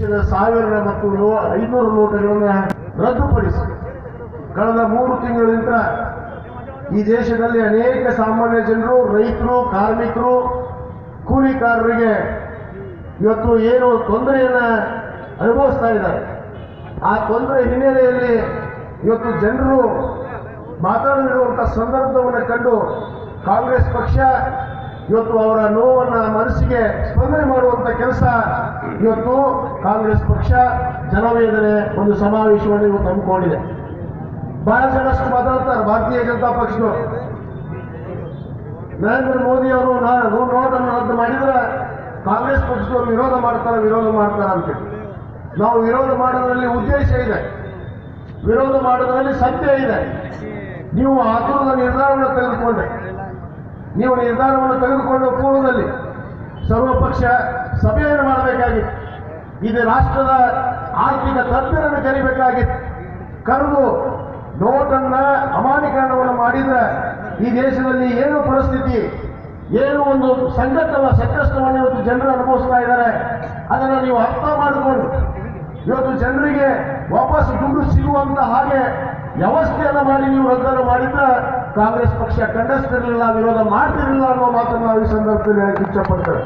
ದೇಶದ 1000 ಮತ್ತು 500 ನೋಟುಗಳನ್ನು ರದ್ದುಪಡಿಸಿ ಕಳೆದ 3 ತಿಂಗಳಿಂದ ಈ ದೇಶದಲ್ಲಿ ಅನೇಕ ಸಾಮಾನ್ಯ ಜನರು, ರೈತರು, ಕಾರ್ಮಿಕರು, ಕೂಲಿಕಾರರಿಗೆ ಇವತ್ತು ಏನು ತೊಂದರೆಯನ್ನು ಅನುಭವಿಸ್ತಾ ಇದ್ದಾರೆ. ಆ ತೊಂದರೆ ಹಿನ್ನೆಲೆಯಲ್ಲಿ ಇವತ್ತು ಜನರು ಮಾತನಾಡಿರುವಂಥ ಸಂದರ್ಭವನ್ನು ಕಂಡು ಕಾಂಗ್ರೆಸ್ ಪಕ್ಷ ಇವತ್ತು ಅವರ ನೋವನ್ನು ಮನಸ್ಸಿಗೆ ಸ್ಪಂದನೆ ಮಾಡುವಂಥ ಕೆಲಸ ಇವತ್ತು ಕಾಂಗ್ರೆಸ್ ಪಕ್ಷ ಜನವೇದನೆ ಒಂದು ಸಮಾವೇಶವನ್ನು ಇವತ್ತು ಹಮ್ಮಿಕೊಂಡಿದೆ. ಬಹಳ ಜನಷ್ಟು ಮಾತಾಡ್ತಾರೆ ಭಾರತೀಯ ಜನತಾ ಪಕ್ಷದವರು. ನರೇಂದ್ರ ಮೋದಿ ಅವರು ನೋಟನ್ನು ರದ್ದು ಮಾಡಿದ್ರೆ ಕಾಂಗ್ರೆಸ್ ಪಕ್ಷದವರು ವಿರೋಧ ಮಾಡ್ತಾರೆ ಅಂತೇಳಿ. ನಾವು ವಿರೋಧ ಮಾಡೋದ್ರಲ್ಲಿ ಉದ್ದೇಶ ಇದೆ, ವಿರೋಧ ಮಾಡೋದ್ರಲ್ಲಿ ಸತ್ಯ ಇದೆ. ನೀವು ಆತುರದ ನಿರ್ಧಾರವನ್ನು ತೆಗೆದುಕೊಂಡು ಪೂರ್ವದಲ್ಲಿ ಸರ್ವಪಕ್ಷ ಸಭೆಯನ್ನು ಮಾಡಬೇಕಾಗಿತ್ತು. ಇದು ರಾಷ್ಟ್ರದ ಆರ್ಥಿಕ ತಜ್ಞರನ್ನು ಕರಿಬೇಕಾಗಿತ್ತು. ಕರೆದು ನೋಟನ್ನ ಅಮಾನ್ಯೀಕರಣವನ್ನು ಮಾಡಿದ್ರೆ ಈ ದೇಶದಲ್ಲಿ ಏನು ಪರಿಸ್ಥಿತಿ, ಏನು ಒಂದು ಸಂಕಷ್ಟವನ್ನು ಇವತ್ತು ಜನರು ಅನುಭವಿಸ್ತಾ ಇದ್ದಾರೆ, ಅದನ್ನು ನೀವು ಅರ್ಥ ಮಾಡಿಕೊಂಡು ಇವತ್ತು ಜನರಿಗೆ ವಾಪಸ್ ದುಡ್ಡು ಸಿಗುವಂತ ಹಾಗೆ ವ್ಯವಸ್ಥೆಯನ್ನು ಮಾಡಿ ನೀವು ರದ್ದನ್ನು ಮಾಡಿದ್ರೆ ಕಾಂಗ್ರೆಸ್ ಪಕ್ಷ ಖಂಡಿಸ್ತಿರಲಿಲ್ಲ, ವಿರೋಧ ಮಾಡ್ತಿರಲಿಲ್ಲ ಅನ್ನೋ ಮಾತನ್ನು ನಾವು ಈ ಸಂದರ್ಭದಲ್ಲಿ ಹೇಳಕ್ಕೆ ಇಚ್ಛಪಡ್ತೇವೆ.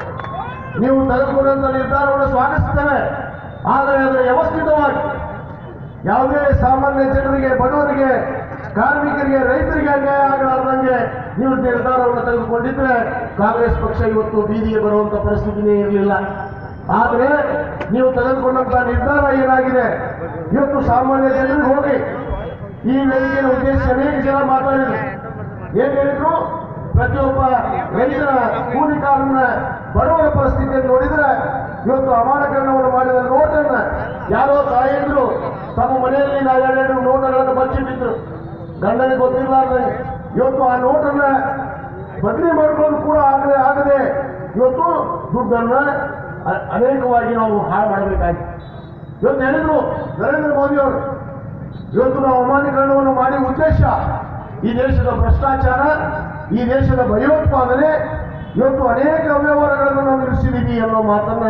ನೀವು ತೆಗೆದುಕೊಂಡಂತ ನಿರ್ಧಾರವನ್ನು ಸ್ವಾಗತಿಸ್ತೇವೆ, ಆದರೆ ಅದರ ವ್ಯವಸ್ಥಿತವಾಗಿ ಯಾವುದೇ ಸಾಮಾನ್ಯ ಜನರಿಗೆ, ಬಡವರಿಗೆ, ಕಾರ್ಮಿಕರಿಗೆ, ರೈತರಿಗೆ ಅನ್ಯಾಯ ಆಗಲಾರ್ದಂಗೆ ನೀವು ನಿರ್ಧಾರವನ್ನು ತೆಗೆದುಕೊಂಡಿದ್ರೆ ಕಾಂಗ್ರೆಸ್ ಪಕ್ಷ ಇವತ್ತು ಬೀದಿಗೆ ಬರುವಂತ ಪರಿಸ್ಥಿತಿನೇ ಇರಲಿಲ್ಲ. ಆದರೆ ನೀವು ತೆಗೆದುಕೊಂಡಂತ ನಿರ್ಧಾರ ಏನಾಗಿದೆ, ಇವತ್ತು ಸಾಮಾನ್ಯ ಜನರಿಗೆ ಹೋಗಿ ಈ ವೇದಿಕೆಯ ಉದ್ದೇಶ ಅನೇಕ ಜನ ಮಾತಾಡಿದ್ರು. ಏನ್ ಹೇಳಿದ್ರು, ಪ್ರತಿಯೊಬ್ಬ ರೈತರ, ಕೂಲಿಕಾರನ, ಬಡವರ ಪರಿಸ್ಥಿತಿಯನ್ನು ನೋಡಿದ್ರೆ ಇವತ್ತು ಅಮಾನ್ಯೀಕರಣವನ್ನು ಮಾಡಿದ ನೋಟನ್ನ ಯಾರೋ ತಾಯಿದ್ರು ತಮ್ಮ ಮನೆಯಲ್ಲಿ ನಾವೆರಡು ನೋಟುಗಳನ್ನು ಬಚ್ಚಿಟ್ಟಿದ್ರು, ಗಂಡನಿಗೆ ಗೊತ್ತಿರಲಾರ್ದೆ ಇವತ್ತು ಆ ನೋಟನ್ನ ಬದಲಿ ಮಾಡ್ಕೊಂಡು ಕೂಡ ಆಗದೆ ಇವತ್ತು ದುಡ್ಡನ್ನ ಅನೇಕವಾಗಿ ನಾವು ಹಾಳು ಮಾಡಬೇಕಾಗಿ ಇವತ್ತು ಹೇಳಿದ್ರು ನರೇಂದ್ರ ಮೋದಿ ಅವರು. ಇವತ್ತು ನಾವು ಅಮಾನ್ಯೀಕರಣವನ್ನು ಮಾಡಿ ಉದ್ದೇಶ ಈ ದೇಶದ ಭ್ರಷ್ಟಾಚಾರ, ಈ ದೇಶದ ಭಯೋತ್ಪಾದನೆ, ಇವತ್ತು ಅನೇಕ ಅವ್ಯವಹಾರಗಳನ್ನು ನಾವು ನಿಲ್ಲಿಸಿದ್ದೀವಿ ಅನ್ನೋ ಮಾತನ್ನ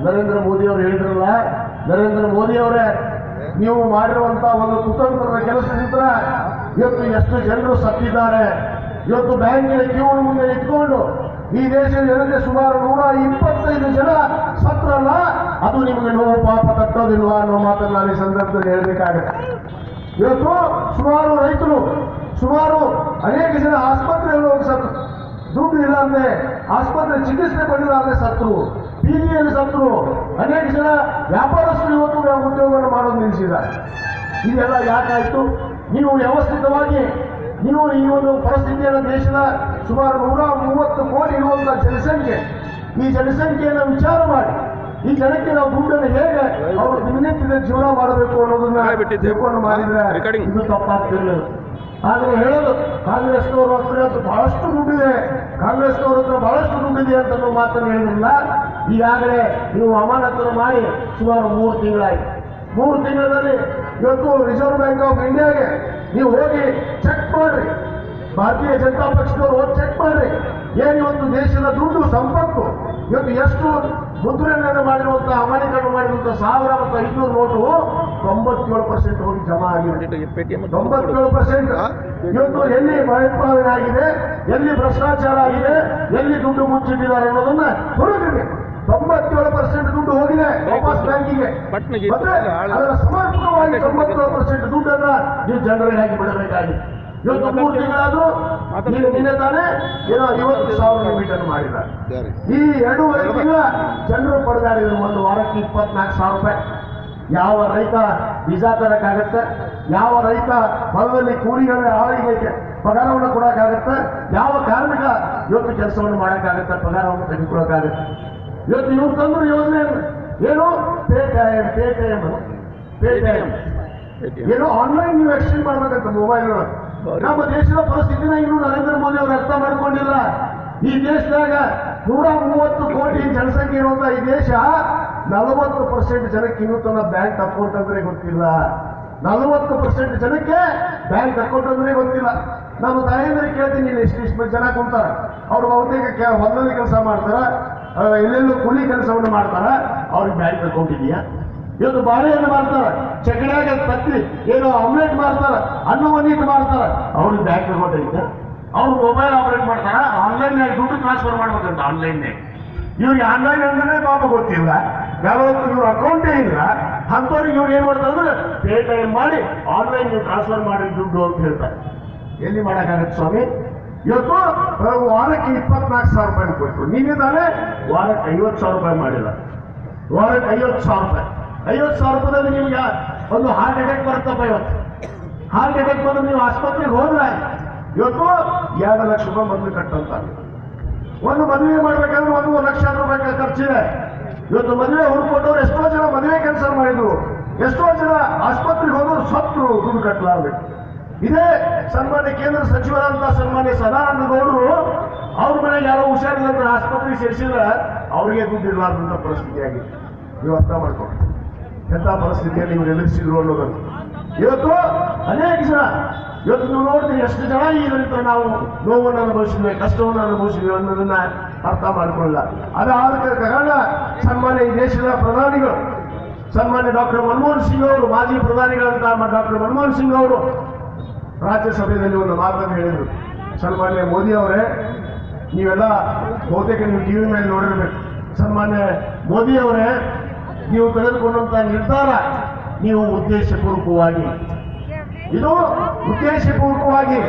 ನರೇಂದ್ರ ಮೋದಿ ಅವರು ಹೇಳಿದ್ರಲ್ಲ. ನರೇಂದ್ರ ಮೋದಿ ಅವರೇ, ನೀವು ಮಾಡಿರುವಂತ ಒಂದು ಕುತಂತ್ರದ ಕೆಲಸದಿಂದ ಇವತ್ತು ಎಷ್ಟು ಜನರು ಸತ್ತಿದ್ದಾರೆ. ಇವತ್ತು ಬ್ಯಾಂಕಿನ ಕ್ಯೂ ಮುಂದೆ ನಿಂತ್ಕೊಂಡು ಈ ದೇಶದ ಜನತೆ ಸುಮಾರು 125 ಜನ ಸತ್ರಲ್ಲ, ಅದು ನಿಮಗೆ ನೋವು ಪಾಪ ತಟ್ಟೋದಿಲ್ವಾ ಅನ್ನೋ ಮಾತನ್ನು ನಾನು ಈ ಸಂದರ್ಭದಲ್ಲಿ ಹೇಳಬೇಕಾಗುತ್ತೆ. ಇವತ್ತು ಸುಮಾರು ರೈತರು, ಸುಮಾರು ಅನೇಕ ಜನ ಆಸ್ಪತ್ರೆಯಲ್ಲಿ ಹೋಗಿ ಸತ್ತು, ದುಡ್ಡು ಇಲ್ಲಾಂದ್ರೆ ಆಸ್ಪತ್ರೆ ಚಿಕಿತ್ಸೆ ಪಡೆಯಲಾರದೆ ಸತ್ರು, ಬೀದಿಯಲ್ಲಿ ಸತ್ರು. ಅನೇಕ ಜನ ವ್ಯಾಪಾರಸ್ಥರು ಇವತ್ತು ಉದ್ಯೋಗವನ್ನು ಮಾಡೋದು ನಿಲ್ಲಿಸಿದ್ದಾರೆ. ಇದೆಲ್ಲ ಯಾಕಾಯ್ತು? ನೀವು ವ್ಯವಸ್ಥಿತವಾಗಿ ನೀವು ಈ ಒಂದು ಪರಿಸ್ಥಿತಿಯನ್ನು, ದೇಶದ ಸುಮಾರು 130 ಕೋಟಿ ಇರುವಂತಹ ಜನಸಂಖ್ಯೆ, ಈ ಜನಸಂಖ್ಯೆಯನ್ನು ವಿಚಾರ ಮಾಡಿ ಈ ಜನಕ್ಕೆ ನಾವು ದುಡ್ಡನ್ನು ಹೇಗೆ ಅವರು ದಿನನಿತ್ಯದ ಜೀವನ ಮಾಡಬೇಕು ಅನ್ನೋದನ್ನ ತಿಳ್ಕೊಂಡು ಮಾಡಿದ್ರೆ ಇದು ತಪ್ಪಾಗ್ತಿರಲಿಲ್ಲ. ಆದರೆ ಹೇಳೋದು ಕಾಂಗ್ರೆಸ್ನವ್ರ ಹತ್ರ ಬಹಳಷ್ಟು ದುಡ್ಡಿದೆ, ಕಾಂಗ್ರೆಸ್ನವ್ರ ಹತ್ರ ಬಹಳಷ್ಟು ದುಡ್ಡಿದೆ ಅಂತ ನಾವು ಮಾತನ್ನು ಹೇಳಿದ್ರಲ್ಲ. ಈಗಾಗಲೇ ನೀವು ಅಮಾನತನ್ನು ಮಾಡಿ ಸುಮಾರು 3 ತಿಂಗಳಾಯಿತು. 3 ತಿಂಗಳಲ್ಲಿ ಇವತ್ತು ರಿಸರ್ವ್ ಬ್ಯಾಂಕ್ ಆಫ್ ಇಂಡಿಯಾಗೆ ನೀವು ಹೋಗಿ ಚೆಕ್ ಮಾಡ್ರಿ, ಭಾರತೀಯ ಜನತಾ ಪಕ್ಷದವರು ಹೋಗಿ ಚೆಕ್ ಮಾಡ್ರಿ, ಏನು ಇವತ್ತು ದೇಶದ ದುಡ್ಡು ಸಂಪತ್ತು ಇವತ್ತು ಎಷ್ಟು ಮುದ್ರಣೆಯನ್ನು ಮಾಡಿರುವಂತಹ, ಅಮಾನ್ಯೀಕರಣ ಮಾಡಿರುವಂತಹ 1000 ಮತ್ತು 500 ನೋಟು 97% ಹೋಗಿ ಜಮಾ ಆಗಿದೆ. 97% ಇವತ್ತು ಎಲ್ಲಿ ಭಯೋತ್ಪಾದನೆ ಆಗಿದೆ, ಎಲ್ಲಿ ಭ್ರಷ್ಟಾಚಾರ ಆಗಿದೆ, ಎಲ್ಲಿ ದುಡ್ಡು ಮುಚ್ಚಿಟ್ಟಿದ್ದಾರೆ ಅನ್ನೋದನ್ನ ಹುಡುಕಿದೆ. 97% ದುಡ್ಡು ಹೋಗಿದೆ ವಾಪಸ್ ಬ್ಯಾಂಕಿಗೆ. ಮತ್ತೆ ಅದರ ಸಮರ್ಪಕವಾಗಿ 97% ದುಡ್ಡನ್ನ ನೀವು ಜನರಿಗೆ ಹಾಕಿ ಬಿಡಬೇಕಾಗಿದೆ. ಇವತ್ತು 3 ತಿಂಗಳಾದ್ರೂ ನಿನ್ನೆ ತಾನೇ ಏನೋ 50,000 ಮೀಟರ್ ಮಾಡಿದ್ದಾರೆ. ಈ 2.5 ತಿಂಗಳ ಜನರು ಪಡೆದಾಡಿದ್ರು. ಒಂದು ವಾರಕ್ಕೆ 24,000 ರೂಪಾಯಿ. ಯಾವ ರೈತ ಬೀಜ ತರಕ್ಕಾಗತ್ತೆ? ಯಾವ ರೈತ ಹೊಲದಲ್ಲಿ ಕೂಲಿಗಳ ಆಳಿಗೆ ಪಗಾರವನ್ನು ಕೊಡೋಕ್ಕಾಗತ್ತೆ? ಯಾವ ಕಾರ್ಮಿಕ ಇವತ್ತು ಕೆಲಸವನ್ನು ಮಾಡೋಕ್ಕಾಗತ್ತೆ? ಪಗಾರವನ್ನು ತೆಗೆದುಕೊಳ್ಳೋಕ್ಕಾಗತ್ತೆ? ಇವತ್ತು ಇವ್ರು ತಂದ್ರು ಯೋಜನೆ ಏನು, ಪೇಟಿಎಂ ಏನು ಆನ್ಲೈನ್ ನೀವು ಎಕ್ಸ್ಚೇಂಜ್ ಮಾಡ್ಬೇಕಂತ ಮೊಬೈಲ್ಗಳು. ನಮ್ಮ ದೇಶದ ಪರಿಸ್ಥಿತಿನ ಇನ್ನೂ ನರೇಂದ್ರ ಮೋದಿ ಅವರು ಅರ್ಥ ಮಾಡ್ಕೊಂಡಿಲ್ಲ. ಈ ದೇಶದಾಗ 130 ಕೋಟಿ ಜನಸಂಖ್ಯೆ ಇರುವಂತಹ ಈ ದೇಶ 40% ಜನಕ್ಕೆ ಇನ್ನೂ ತನ್ನ ಬ್ಯಾಂಕ್ ಅಕೌಂಟ್ ಅಂದ್ರೆ ಗೊತ್ತಿಲ್ಲ. 40% ಜನಕ್ಕೆ ಬ್ಯಾಂಕ್ ಅಕೌಂಟ್ ಅಂದ್ರೆ ಗೊತ್ತಿಲ್ಲ. ನಮ್ಮ ತಾಯಂದ್ರಿಗೆ ಕೇಳ್ತೀನಿ, ಇಷ್ಟು ಜನ ಕುಂತಾರೆ, ಅವ್ರು ಬಹುತೇಕ ಹೊಲದಲ್ಲಿ ಕೆಲಸ ಮಾಡ್ತಾರ, ಎಲ್ಲೆಲ್ಲೂ ಕೂಲಿ ಕೆಲಸವನ್ನು ಮಾಡ್ತಾರ, ಅವ್ರಿಗೆ ಬ್ಯಾಂಕ್ ಅಕೌಂಟ್ ಇದೆಯಾ? ಇವತ್ತು ಬಾಳೆಹಣ್ಣು ಮಾರ್ತಾರ, ಚಕಡ್ಯಾಗ ತತ್ತಿ ಏನೋ ಆಮ್ಲೆಟ್ ಮಾರ್ತಾರ, ಅನ್ನವನ್ನೀಟ್ ಮಾರ್ತಾರ. ಅವ್ರಿಗೆ ಬ್ಯಾಂಕ್ ಅಕೌಂಟ್ ಐತೆ, ಅವ್ರು ಮೊಬೈಲ್ ಆಪರೇಟ್ ಮಾಡ್ತಾರ, ಆನ್ಲೈನ್ ದುಡ್ಡು ಟ್ರಾನ್ಸ್ಫರ್ ಮಾಡ್ಬೇಕಂತ ಆನ್ಲೈನ್. ಇವ್ರಿಗೆ ಆನ್ಲೈನ್ ಅಂದ್ರೆ ಪಾಪ ಗೊತ್ತಿಲ್ಲ, ಯಾವತ್ತು ಇವ್ರ ಅಕೌಂಟೇ ಇಲ್ಲ. ಅಂಥವ್ರಿಗೆ ಇವ್ರು ಏನ್ ಮಾಡ್ತಾರೆ ಅಂದ್ರೆ ಪೇ ಟೈಮ್ ಮಾಡಿ ಆನ್ಲೈನ್ ನೀವು ಟ್ರಾನ್ಸ್ಫರ್ ಮಾಡಿ ದುಡ್ಡು ಅಂತ ಹೇಳ್ತಾರೆ. ಎಲ್ಲಿ ಮಾಡಕ್ಕಾಗತ್ತೆ ಸ್ವಾಮಿ? ಇವತ್ತು ವಾರಕ್ಕೆ 24,000 ರೂಪಾಯಿ ಕೊಟ್ಟರು, ನೀನಿದ್ದಾನೆ ವಾರಕ್ಕೆ 50,000 ರೂಪಾಯಿ ಮಾಡಿಲ್ಲ. ವಾರಕ್ಕೆ 50,000 ರೂಪಾಯಿ, 50,000 ರೂಪಾಯಿದಲ್ಲಿ ನಿಮ್ಗೆ ಒಂದು ಹಾರ್ಟ್ ಅಟ್ಯಾಕ್ ಬರುತ್ತಪ್ಪ. ಇವತ್ತು ಹಾರ್ಟ್ ಅಟ್ಯಾಕ್ ಬಂದು ನೀವು ಆಸ್ಪತ್ರೆಗೆ ಹೋದ್ರೆ ಇವತ್ತು 2 ಲಕ್ಷ ರೂಪಾಯಿ ಮೊದಲು ಕಟ್ಟಂತ. ಒಂದು ಮದುವೆ ಮಾಡ್ಬೇಕಂದ್ರೆ 1 ಲಕ್ಷ ರೂಪಾಯಿ ಖರ್ಚಿದೆ. ಇವತ್ತು ಮದುವೆ ಹುಡುಕೊಟ್ಟವ್ರು ಎಷ್ಟೋ ಜನ ಮದುವೆ ಕ್ಯಾನ್ಸಲ್ ಮಾಡಿದ್ರು, ಎಷ್ಟೋ ಜನ ಆಸ್ಪತ್ರೆಗೆ ಹೋದವರು ಸತ್ರು ದುಡ್ಡು ಕಟ್ಟಲಾರ್ಬೇಕು. ಇದೇ ಸನ್ಮಾನ್ಯ ಕೇಂದ್ರ ಸಚಿವರಾದಂತಹ ಸನ್ಮಾನ್ಯ ಸದಾನಂದ ಗೌಡರು ಅವ್ರ ಮನೆಗೆ ಯಾರೋ ಹುಷಾರಿಲ್ಲ ಆಸ್ಪತ್ರೆಗೆ ಸೇರಿಸಿದ್ರೆ ಅವ್ರಿಗೆ ದುಡ್ಡು ಇರಲಾರ್ದಂತ ಪರಿಸ್ಥಿತಿ ಆಗಿದೆ. ನೀವು ಅರ್ಥ ಮಾಡ್ಕೊಂಡು ಎಂಥ ಪರಿಸ್ಥಿತಿಯಲ್ಲಿ ನೀವು ಎದುರಿಸಿದ್ರು ಅನ್ನೋದನ್ನು. ಇವತ್ತು ಅನೇಕ ಜನ ಇವತ್ತು ನೀವು ನೋಡ್ತೀರಿ ಎಷ್ಟು ಜನ ಇದರಿಂದ ನಾವು ನೋವನ್ನು ಅನುಭವಿಸಿದ್ವಿ, ಕಷ್ಟವನ್ನು ಅನುಭವಿಸಿದ್ವಿ ಅನ್ನೋದನ್ನ ಅರ್ಥ ಮಾಡ್ಕೊಳ್ಳಲ್ಲ. ಅದಾದ ಕಾರಣ ಸನ್ಮಾನ್ಯ ಈ ದೇಶದ ಪ್ರಧಾನಿಗಳು ಸನ್ಮಾನ್ಯ ಡಾಕ್ಟರ್ ಮನಮೋಹನ್ ಸಿಂಗ್ ಅವರು, ಮಾಜಿ ಪ್ರಧಾನಿಗಳಂತ ಡಾಕ್ಟರ್ ಮನಮೋಹನ್ ಸಿಂಗ್ ಅವರು ರಾಜ್ಯಸಭೆಯಲ್ಲಿ ಒಂದು ಮಾತನ್ನು ಹೇಳಿದರು. ಸನ್ಮಾನ್ಯ ಮೋದಿ ಅವರೇ, ನೀವೆಲ್ಲ ಬಹುತೇಕ ನೀವು ಟಿವಿ ಮೇಲೆ ನೋಡಿರ್ಬೇಕು. ಸನ್ಮಾನ್ಯ ಮೋದಿ ಅವರೇ, ನೀವು ತೆಗೆದುಕೊಂಡಂತ ನಿರ್ಧಾರ ನೀವು ಉದ್ದೇಶಪೂರ್ವಕವಾಗಿ, ಇದು ಉದ್ದೇಶಪೂರ್ವಕವಾಗಿ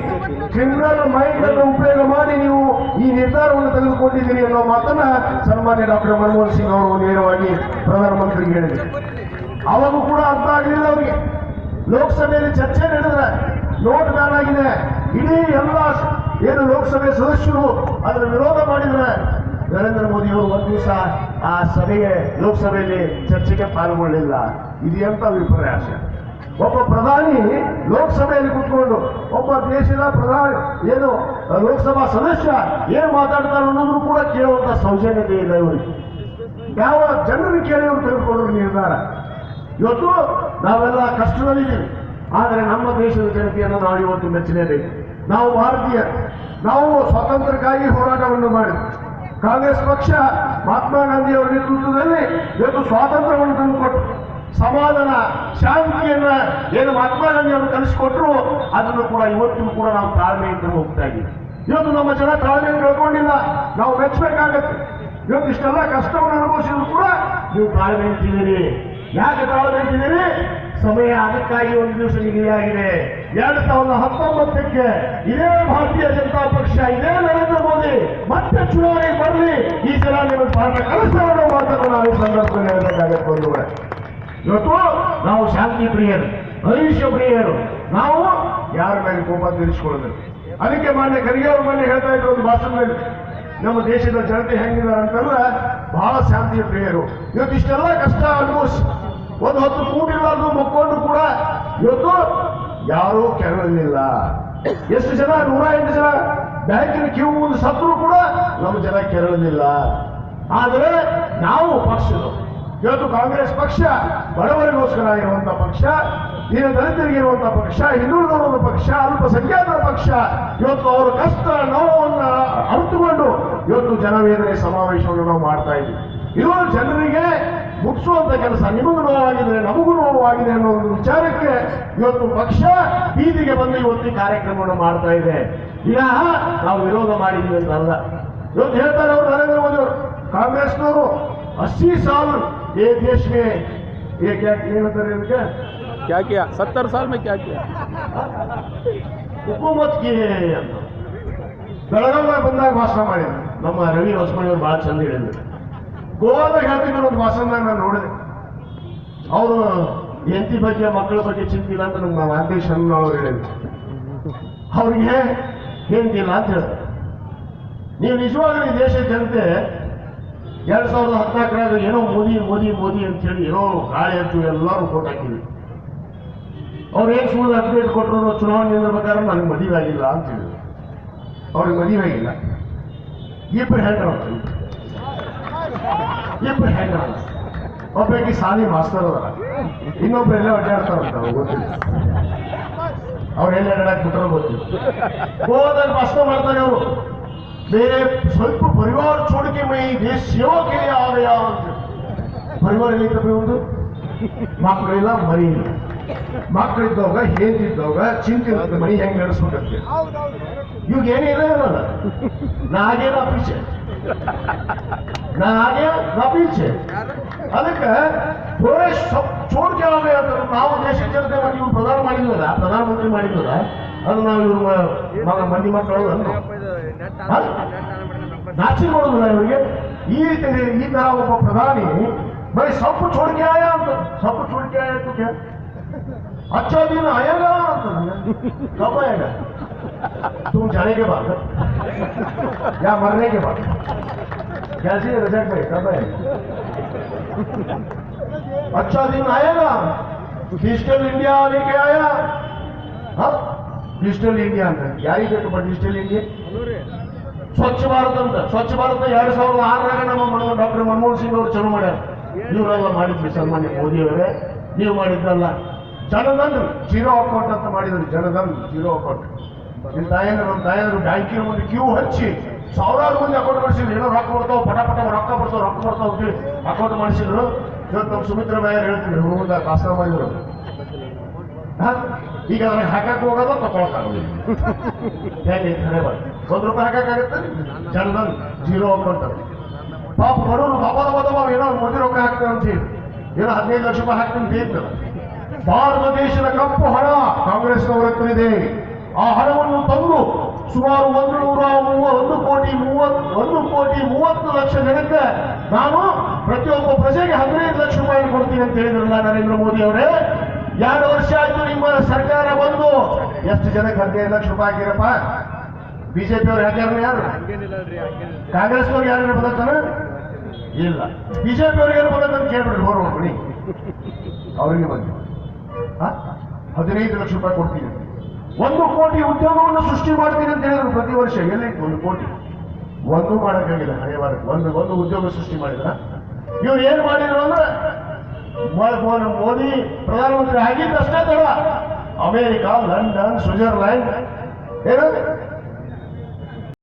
ಕ್ರಿಮಿನಲ್ ಮೈಂಡ್ ಅನ್ನು ಉಪಯೋಗ ಮಾಡಿ ನೀವು ಈ ನಿರ್ಧಾರವನ್ನು ತೆಗೆದುಕೊಂಡಿದ್ದೀರಿ ಅನ್ನೋ ಮಾತನ್ನ ಸನ್ಮಾನ್ಯ ಡಾಕ್ಟರ್ ಮನಮೋಹನ್ ಸಿಂಗ್ ಅವರು ನೇರವಾಗಿ ಪ್ರಧಾನಮಂತ್ರಿಗೆ ಹೇಳಿದರು. ಅವಾಗೂ ಕೂಡ ಅರ್ಥ ಆಗಲಿಲ್ಲ ಅವರಿಗೆ. ಲೋಕಸಭೆಯಲ್ಲಿ ಚರ್ಚೆ ನಡೆದ್ರೆ ನೋಟ್ ಬ್ಯಾನ್ ಆಗಿದೆ, ಇಡೀ ಎಲ್ಲ ಏನು ಲೋಕಸಭೆ ಸದಸ್ಯರು ಅದರ ವಿರೋಧ ಮಾಡಿದ್ರೆ ನರೇಂದ್ರ ಮೋದಿ ಅವರು ಒಂದು ದಿವಸ ಆ ಸಭೆಗೆ ಲೋಕಸಭೆಯಲ್ಲಿ ಚರ್ಚೆಗೆ ಪಾಲ್ಗೊಳ್ಳಲಿಲ್ಲ. ಇದು ಎಂತ ವಿಪರ್ಯಾಸ! ಒಬ್ಬ ಪ್ರಧಾನಿ ಲೋಕಸಭೆಯಲ್ಲಿ ಕೂತ್ಕೊಂಡು ಒಬ್ಬ ದೇಶದ ಪ್ರಧಾನಿ ಏನು ಲೋಕಸಭಾ ಸದಸ್ಯ ಏನು ಮಾತಾಡ್ತಾರೆ ಅನ್ನೋದ್ರು ಕೂಡ ಕೇಳುವಂತ ಸೌಜನ್ಯತೆ ಇಲ್ಲ ಇವರಿಗೆ. ಯಾವ ಜನರು ಕೇಳಿ ಅವರು ತೆಗೆದುಕೊಂಡ್ರು ನಿರ್ಧಾರ. ಇವತ್ತು ನಾವೆಲ್ಲ ಕಷ್ಟದಲ್ಲಿದ್ದೀವಿ, ಆದರೆ ನಮ್ಮ ದೇಶದ ಜನತೆಯನ್ನು ನಾವು ಇವತ್ತು ಮೆಚ್ಚಲೇಬೇಕು. ನಾವು ಭಾರತೀಯ, ನಾವು ಸ್ವಾತಂತ್ರ್ಯಕ್ಕಾಗಿ ಹೋರಾಟವನ್ನು ಮಾಡಿದ್ವಿ. ಕಾಂಗ್ರೆಸ್ ಪಕ್ಷ ಮಹಾತ್ಮ ಗಾಂಧಿ ಅವರ ನೇತೃತ್ವದಲ್ಲಿ ಇವತ್ತು ಸ್ವಾತಂತ್ರ್ಯವನ್ನು ತಂದುಕೊಟ್ಟು ಸಮಾಧಾನ ಶಾಂತಿಯನ್ನ ಏನು ಮಹಾತ್ಮ ಗಾಂಧಿ ಅವರು ಕಲಿಸಿಕೊಟ್ರು ಅದನ್ನು ಕೂಡ ಇವತ್ತು ಕೂಡ ನಾವು ತಾಳ್ಮೆಯಿಂದ ಹೋಗ್ತಾ ಇದ್ದೀವಿ. ಇವತ್ತು ನಮ್ಮ ಜನ ತಾಳ್ಮೆಯನ್ನು ಕಳ್ಕೊಂಡಿಲ್ಲ, ನಾವು ಮೆಚ್ಚಬೇಕಾಗತ್ತೆ. ಇವತ್ತು ಇಷ್ಟೆಲ್ಲ ಕಷ್ಟವನ್ನು ಅನುಭವಿಸಿದ್ರು ಕೂಡ ನೀವು ತಾಳ್ಮೆ ಅಂತಿದ್ದೀರಿ. ಯಾಕೆ ತಾಳ್ಮೆ ಅಂತಿದ್ದೀರಿ? ಸಮಯ ಅದಕ್ಕಾಗಿ ಒಂದು ದಿವಸ ನಿಗದಿಯಾಗಿದೆ. 2019ಕ್ಕೆ ಇದೇ ಭಾರತೀಯ ಜನತಾ ಪಕ್ಷ, ಇದೇ ನರೇಂದ್ರ ಮೋದಿ ಮತ್ತೆ ಚುನಾವಣೆಗೆ ಬರಲಿ, ಈ ಜನ ನಿಮಗೆ ಪಾಠ ಕಲಿಸೋಣ ಮಾತನ್ನು ನಾವು ಈ ಸಂದರ್ಭದಲ್ಲಿ ಹೇಳಬೇಕಾಗತ್ತೆ. ಬಂಧುಗಳೇ, ಇವತ್ತು ನಾವು ಶಾಂತಿ ಪ್ರಿಯರು, ಅಹಿಂಸೆ ಪ್ರಿಯರು, ನಾವು ಯಾರ ಮೇಲೆ ಕೋಪ ತೀರಿಸಿಕೊಳ್ಳೋದು. ಅದಕ್ಕೆ ಮಾನ್ಯ ಖರ್ಗೆ ಅವ್ರ ಮೇಲೆ ಹೇಳ್ತಾ ಇದ್ರು ಒಂದು ಭಾಷಣದಲ್ಲಿ, ನಮ್ಮ ದೇಶದ ಜನತೆ ಹೆಂಗಿದ್ದಾರೆ ಅಂತಂದ್ರೆ ಬಹಳ ಶಾಂತಿಯ ಪ್ರಿಯರು. ಇವತ್ತು ಇಷ್ಟೆಲ್ಲ ಕಷ್ಟ ಅನುಭವಿಸಿ ಒಂದು ಹೊತ್ತು ಕೂಡಿಲ್ಲಾದ್ರು ಮಕ್ಕೊಂಡು ಕೂಡ ಇವತ್ತು ಯಾರೂ ಕೆರಳಲಿಲ್ಲ. ಎಷ್ಟು ಜನ 108 ಜನ ಬ್ಯಾಂಕಿನ ಕ್ಯೂ ಮುಂದೆ ಸತ್ರು ಕೂಡ ನಮ್ಮ ಜನ ಕೆರಳಲಿಲ್ಲ. ಆದರೆ ನಾವು ಪಕ್ಷರು ಇವತ್ತು ಕಾಂಗ್ರೆಸ್ ಪಕ್ಷ ಬಡವರಿಗೋಸ್ಕರ ಇರುವಂತಹ ಪಕ್ಷ, ದೀನ ದಲಿತರಿಗೆ ಇರುವಂತಹ ಪಕ್ಷ, ಹಿಂದುಳಿದವರ ಪಕ್ಷ, ಅಲ್ಪಸಂಖ್ಯಾತರ ಪಕ್ಷ. ಇವತ್ತು ಅವರ ಕಷ್ಟ ನೋವನ್ನು ಅರಿತುಕೊಂಡು ಇವತ್ತು ಜನವೇದನೆ ಸಮಾವೇಶವನ್ನು ನಾವು ಮಾಡ್ತಾ ಇದ್ದೀವಿ. ಇದು ಜನರಿಗೆ ಮುಟ್ಟಿಸುವಂತ ಕೆಲಸ. ನಿಮಗೂ ನೋವಾಗಿದೆ, ನಮಗೂ ನೋವಾಗಿದೆ ಅನ್ನೋ ಒಂದು ವಿಚಾರಕ್ಕೆ ಇವತ್ತು ಪಕ್ಷ ಬೀದಿಗೆ ಬಂದು ಇವತ್ತು ಕಾರ್ಯಕ್ರಮವನ್ನು ಮಾಡ್ತಾ ಇದೆ. ಈಗ ನಾವು ವಿರೋಧ ಮಾಡಿದ್ವಿ ಅಂತ ಅಲ್ಲ. ಇವತ್ತು ಹೇಳ್ತಾರೆ ಅವರು ನರೇಂದ್ರ ಮೋದಿ ಅವರು, ಕಾಂಗ್ರೆಸ್ನವರು 80 साल ये देश में ये क्या ಏನಂತಾರೆ क्या किया 70 साल में क्या किया ಹುಕೂಮತ್ ಕಿ ಅಂತ ಬೆಳಗಾವಿ ಬಂದಾಗ ಭಾಷಣ ಮಾಡಿದ್ರು. ನಮ್ಮ ರವಿ ಹೊಸಮನಿ ಅವರು ಬಹಳ ಚಂದ ಹೇಳಿದ್ರು. ಗೋವಾದಾಗ ಹೇಳ್ತಿದ್ರು ಒಂದು ಭಾಷಣದಾಗ ನಾನು ನೋಡಿದೆ. ಅವರು ಹೆಂಡತಿ ಬಗ್ಗೆ ಮಕ್ಕಳ ಬಗ್ಗೆ ಚಿಂತಿಲ್ಲ ಅಂತ ನಮ್ಮ ಮಾಂತೇಶ್ ಅವರು ಹೇಳಿದ್ರು. ಅವ್ರಿಗೆ ಹೆಂತಿಲ್ಲ ಅಂತ ಹೇಳ್ತಾರೆ. ನೀವು ನಿಜವಾಗ್ಲೂ ಈ ದೇಶದ ಜನತೆ 2014 ಏನೋ ಮೋದಿ ಮೋದಿ ಮೋದಿ ಅಂತ ಹೇಳಿ ಏನೋ ಗಾಳಿ ಹಚ್ಚು ಎಲ್ಲರೂ ಫೋಟೋ ಹಾಕಿದ್ವಿ. ಅವ್ರು ಏನು ಸುಳ್ಳು ಅಪ್ಡೇಟ್ ಕೊಟ್ಟರು, ಚುನಾವಣೆ ನಿಲ್ಲಬೇಕಾದ್ರೆ ನನಗೆ ಮದುವೆ ಆಗಿಲ್ಲ ಅಂತ ಹೇಳಿದ್ರು. ಅವ್ರಿಗೆ ಮದುವೆ ಆಗಿಲ್ಲ. ಇಬ್ಬರು ಹೆಣ್ಣು ಒಬ್ಬಾಕಿ ಸಾಲಿ ಮಾಸ್ತರ್ ಅದರ, ಇನ್ನೊಬ್ರು ಎಲ್ಲ ಅಡ್ಡಾಡ್ತಾರಂತ ಗೊತ್ತಿಲ್ಲ. ಅವ್ರೆಲ್ಲ ಅಡ್ಡಾಡಕ್ಕೆ ಬಿಟ್ಟರು ಗೊತ್ತಿಲ್ಲ. ಗೋವಾದಲ್ಲಿ ಭಾಷಣ ಮಾಡ್ತಾರೆ ಅವರು. मेरे ಸ್ವಲ್ಪ ಪರಿವಾರ छोड़ के मैं देश सेवा के लिए आ गया. ಪರಿವಾರ ಎಲ್ಲಿ ತಪ್ಪಿ ಒಂದು ಮಕ್ಕಳಿಲ್ಲ ಮರಿ ಇಲ್ಲ. ಮಕ್ಕಳಿದ್ದವಾಗ ಹೇಗಿದ್ದವಾಗ ಚಿಂತೆ ಇರುತ್ತೆ ಮನಿ ಹೆಂಗೆ ನಡೆಸ್ಬೇಕಂತ. ಇವಾಗ ಏನಿಲ್ಲ ಇರಲ್ಲ. ನಾ ಹಾಗೆ ನಾ ಪೀಚೆ, ನಾ ಹಾಗೆ ನಾ ಪೀಚೆ. ಅದಕ್ಕೆ ಥೋಡೆ ಚೋಡ್ ಕೇಳೋದೇ ಅಂತ ನಾವು ದೇಶದ ಜನತೆ ಮಾಡಿ ಇವ್ರು ಪ್ರಧಾನಮಂತ್ರಿ ಮಾಡಿದ್ವಲ್ಲ ಅದು ನಾವು ಇವ್ರ ಮಂದಿ ಮಕ್ಕಳು ನಾಚಿ ನೋಡುದಿಲ್ಲ ಇವರಿಗೆ. ಈ ರೀತಿ ಈ ತರ ಒಬ್ಬ ಪ್ರಧಾನಿ ಬರೀ ಸೊಪ್ಪು ಚೋಡಿಕೆ ಆಯ ಅಂತ, ಸೊಪ್ಪು ಚೋಡಿಕೆ ಆಯ ಅಂತ अच्छा दिन आएगा कब आएगा? तुम जाने के बाद या मरने के बाद? कैसे रजक भाई कब आएगा? अच्छा दिन आएगा. डिजिटल इंडिया लेके आया. हाँ डिजिटल इंडिया ಅಂತ ಯಾರಿಗೆ ಬೇಕು ಡಿಜಿಟಲ್ ಇಂಡಿಯಾ? ಸ್ವಚ್ಛ ಭಾರತ್ ಅಂತ. ಸ್ವಚ್ಛ ಭಾರತ 2006 ನಮ್ಮ ಡಾಕ್ಟರ್ ಮನಮೋಹನ್ ಸಿಂಗ್ ಅವರು ಚಲೋ ಮಾಡ್ಯಾರ. ಇವರೆಲ್ಲ ಮಾಡಿದ್ವಿ ಸನ್ಮಾನ್ಯ ಮೋದಿ ಅವರೇ, ನೀವು ಮಾಡಿದ್ದಲ್ಲ. ಜನಧನ್ ಜೀರೋ ಅಕೌಂಟ್ ಅಂತ ಮಾಡಿದ್ರು. Jan Dhan zero account. ನಿಮ್ಮ ತಾಯಂದ್ರು ಬ್ಯಾಂಕಿನ ಮುಂದೆ ಕ್ಯೂ ಹಚ್ಚಿ ಸಾವಿರಾರು ಮಂದಿ ಅಕೌಂಟ್ ಮಾಡಿಸಿದ್ರು. ಏನೋ ರೊಕ್ಕ ಬರ್ತಾವ, ಪಟ ರೊಕ್ಕ ಬರ್ತಾವ ಅಕೌಂಟ್ ಮಾಡಿಸಿದ್ರು. ಇವತ್ತು ನಮ್ಮ ಸುಮಿತ್ರಾ ಬಾಯರ್ ಹೇಳ್ತಿದ್ರು ಮುಂದೆ ಕಾಸನ ಮಾಡಿದ್ರು. ಈಗ ಅದ್ರಾಗ ಹಾಕಕ್ಕೆ ಹೋಗೋದು ತಗೊಳಕ್ಕಾಗೋದಿಲ್ಲ. ಹೇಗೆ ಖರೆ ಬಾರಿ ₹1 ಹಾಕಕ್ಕಾಗತ್ತೆ? ಜನಧನ್ ಜೀರೋ ಅಕೌಂಟ್ ಅಂತ. ಪಾಪ ಬಡವರು ಬಾಬಾ ಏನೋ ಮೋದಿ ರೊಕ್ಕ ಹಾಕ್ತಾರೆ ಅಂತ ಹೇಳಿ ಏನೋ 15 ಲಕ್ಷ ರೂಪಾಯಿ ಹಾಕ್ತೀನಿ ಬೇಕಲ್ಲ. ಭಾರತ ದೇಶದ ಕಪ್ಪು ಹಣ ಕಾಂಗ್ರೆಸ್ನವರ ಹತ್ರ ಇದೆ. ಆ ಹಣವನ್ನು ತಂದು ಸುಮಾರು 1 ಕೋಟಿ 30 ಲಕ್ಷ ಜನಕ್ಕೆ ನಾನು ಪ್ರತಿಯೊಬ್ಬ ಪ್ರಜೆಗೆ 15 ಲಕ್ಷ ರೂಪಾಯಿ ಕೊಡ್ತೀನಿ ಅಂತ ಹೇಳಿದ್ರಲ್ಲ ನರೇಂದ್ರ ಮೋದಿ ಅವರೇ. 2 ವರ್ಷ ಆಯ್ತು ನಿಮ್ಮ ಸರ್ಕಾರ ಬಂದು. ಎಷ್ಟು ಜನಕ್ಕೆ 15 ಲಕ್ಷ ರೂಪಾಯಿ ಹಾಕಿರಪ್ಪ? ಬಿಜೆಪಿ ಅವ್ರು ಹಾಕ್ಯಾರ? ಯಾರು ಕಾಂಗ್ರೆಸ್ನವ್ರು ಯಾರು ಬದತ್ತಾನ? ಇಲ್ಲ. ಬಿಜೆಪಿ ಅವ್ರಿಗೆ ಏನು ಬದತ್ತ ಕೇಳ್ಬಿಡ್ರಿ ಬರೋಣ ಬನ್ನಿ. ಅವರಿಗೆ ಬಂದು 15 ಲಕ್ಷ ರೂಪಾಯಿ ಕೊಡ್ತೀನಿ. 1 ಕೋಟಿ ಉದ್ಯೋಗವನ್ನು ಸೃಷ್ಟಿ ಮಾಡ್ತೀನಿ ಅಂತ ಹೇಳಿದ್ರು ಪ್ರತಿ ವರ್ಷ. ಎಲ್ಲಿ 1 ಕೋಟಿ? ಒಂದು ಮಾಡೋಕ್ಕಾಗಿಲ್ಲ. ಹಣೆ ಬಾರಕ್ಕೆ ಒಂದು ಉದ್ಯೋಗ ಸೃಷ್ಟಿ ಮಾಡಿದ್ರ. ಇವ್ರು ಏನ್ ಮಾಡಿದ್ರು ಅಂದ್ರೆ ಮೋದಿ ಪ್ರಧಾನಮಂತ್ರಿ ಆಗಿದ್ದಷ್ಟೇ ತಡ ಅಮೇರಿಕಾ, ಲಂಡನ್, ಸ್ವಿಟ್ಜರ್ಲ್ಯಾಂಡ್ ಏನು